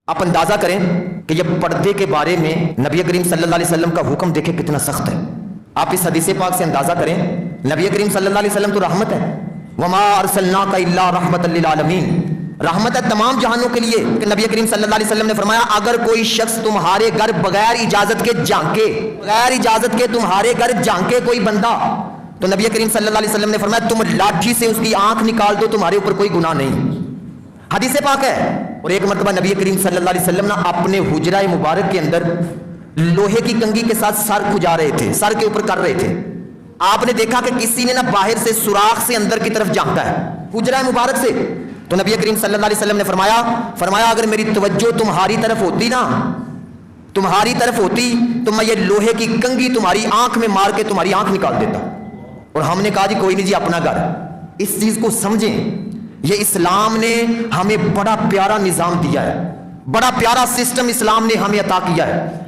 آپ اندازہ کریں کہ یہ پردے کے بارے میں نبی کریم صلی اللہ علیہ وسلم کا حکم دیکھیں کتنا سخت ہے. آپ اس حدیث پاک سے اندازہ کریں, نبی کریم صلی اللہ علیہ وسلم تو رحمت ہے. وما ارسلناک الا رحمت للعالمین, رحمت ہے تمام جہانوں کے لیے. کہ نبی کریم صلی اللہ علیہ وسلم نے فرمایا اگر کوئی شخص تمہارے گھر بغیر اجازت کے جھانکے, بغیر اجازت کے تمہارے گھر جھانکے کوئی بندہ, تو نبی کریم صلی اللہ علیہ وسلم نے فرمایا تم لاٹھی سے اس کی آنکھ نکال دو, تمہارے اوپر کوئی گناہ نہیں. حدیث پاک ہے. اور ایک مرتبہ نبی کریم صلی اللہ علیہ وسلم نے اپنے حجرہ مبارک کے اندر لوہے کی کنگھی کے ساتھ سر کھجا رہے تھے, سر کے اوپر کر رہے تھے. آپ نے دیکھا کہ کسی نے نہ باہر سے سوراخ سے اندر کی طرف جھانکا ہے حجرہ مبارک سے. تو نبی کریم صلی اللہ علیہ وسلم نے فرمایا اگر میری توجہ تمہاری طرف ہوتی نا, تمہاری طرف ہوتی تو میں یہ لوہے کی کنگھی تمہاری آنکھ میں مار کے تمہاری آنکھ نکال دیتا. اور ہم نے کہا جی کوئی نہیں جی اپنا گھر. اس چیز کو سمجھیں, یہ اسلام نے ہمیں بڑا پیارا نظام دیا ہے, بڑا پیارا سسٹم اسلام نے ہمیں عطا کیا ہے.